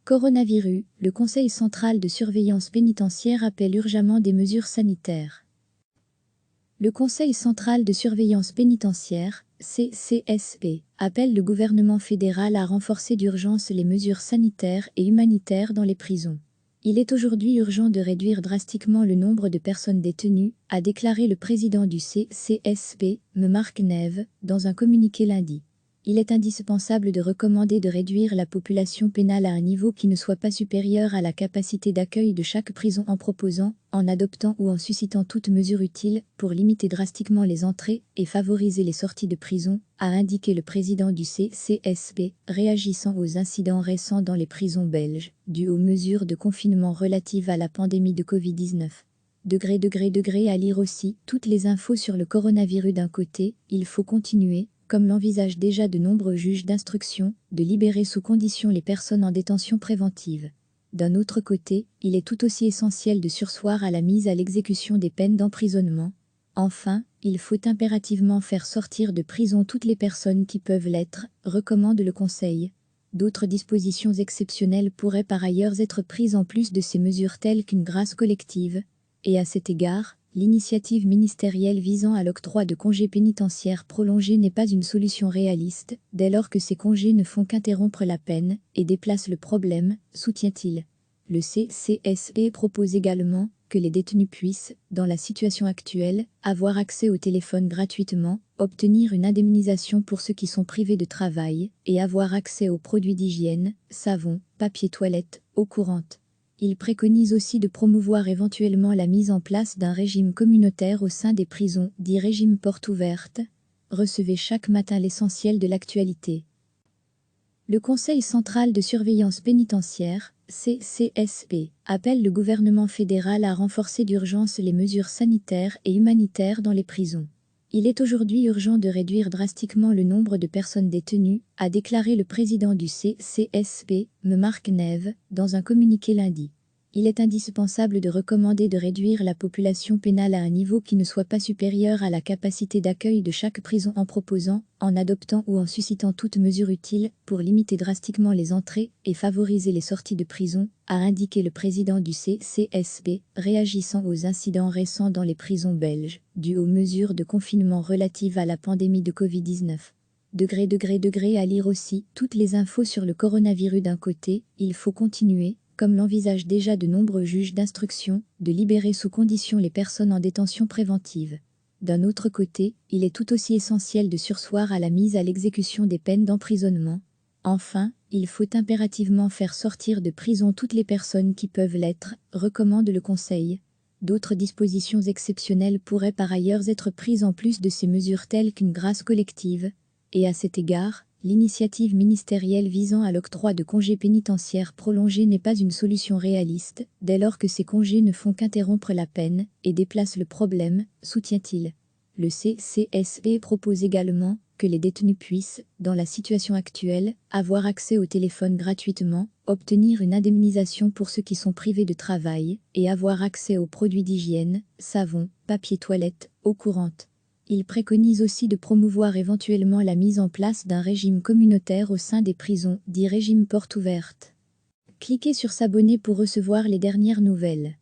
Coronavirus, le Conseil central de surveillance pénitentiaire appelle urgemment des mesures sanitaires. Le Conseil central de surveillance pénitentiaire, CCSP, appelle le gouvernement fédéral à renforcer d'urgence les mesures sanitaires et humanitaires dans les prisons. Il est aujourd'hui urgent de réduire drastiquement le nombre de personnes détenues, a déclaré le président du CCSP, Marc Neve, dans un communiqué lundi. Il est indispensable de recommander de réduire la population pénale à un niveau qui ne soit pas supérieur à la capacité d'accueil de chaque prison en proposant, en adoptant ou en suscitant toute mesure utile pour limiter drastiquement les entrées et favoriser les sorties de prison, a indiqué le président du CCSP, réagissant aux incidents récents dans les prisons belges, dus aux mesures de confinement relatives à la pandémie de Covid-19. À lire aussi toutes les infos sur le coronavirus. D'un côté, il faut continuer, comme l'envisagent déjà de nombreux juges d'instruction, de libérer sous condition les personnes en détention préventive. D'un autre côté, il est tout aussi essentiel de surseoir à la mise à l'exécution des peines d'emprisonnement. Enfin, il faut impérativement faire sortir de prison toutes les personnes qui peuvent l'être, recommande le Conseil. D'autres dispositions exceptionnelles pourraient par ailleurs être prises en plus de ces mesures telles qu'une grâce collective. Et à cet égard, l'initiative ministérielle visant à l'octroi de congés pénitentiaires prolongés n'est pas une solution réaliste, dès lors que ces congés ne font qu'interrompre la peine et déplacent le problème, soutient-il. Le CCSP propose également que les détenus puissent, dans la situation actuelle, avoir accès au téléphone gratuitement, obtenir une indemnisation pour ceux qui sont privés de travail, et avoir accès aux produits d'hygiène, savon, papier toilette, eau courante. Il préconise aussi de promouvoir éventuellement la mise en place d'un régime communautaire au sein des prisons, dit régime porte ouverte. Recevez chaque matin l'essentiel de l'actualité. Le Conseil central de surveillance pénitentiaire, CCSP, appelle le gouvernement fédéral à renforcer d'urgence les mesures sanitaires et humanitaires dans les prisons. Il est aujourd'hui urgent de réduire drastiquement le nombre de personnes détenues, a déclaré le président du CCSP, Marc Neve, dans un communiqué lundi. Il est indispensable de recommander de réduire la population pénale à un niveau qui ne soit pas supérieur à la capacité d'accueil de chaque prison en proposant, en adoptant ou en suscitant toute mesure utile pour limiter drastiquement les entrées et favoriser les sorties de prison, a indiqué le président du CCSP, réagissant aux incidents récents dans les prisons belges, dus aux mesures de confinement relatives à la pandémie de Covid-19. À lire aussi toutes les infos sur le coronavirus. D'un côté, il faut continuer, comme l'envisagent déjà de nombreux juges d'instruction, de libérer sous condition les personnes en détention préventive. D'un autre côté, il est tout aussi essentiel de surseoir à la mise à l'exécution des peines d'emprisonnement. Enfin, il faut impérativement faire sortir de prison toutes les personnes qui peuvent l'être, recommande le Conseil. D'autres dispositions exceptionnelles pourraient par ailleurs être prises en plus de ces mesures telles qu'une grâce collective. Et à cet égard, l'initiative ministérielle visant à l'octroi de congés pénitentiaires prolongés n'est pas une solution réaliste, dès lors que ces congés ne font qu'interrompre la peine et déplacent le problème, soutient-il. Le CCSP propose également que les détenus puissent, dans la situation actuelle, avoir accès au téléphone gratuitement, obtenir une indemnisation pour ceux qui sont privés de travail, et avoir accès aux produits d'hygiène, savon, papier toilette, eau courante. Il préconise aussi de promouvoir éventuellement la mise en place d'un régime communautaire au sein des prisons, dit régime porte ouverte. Cliquez sur s'abonner pour recevoir les dernières nouvelles.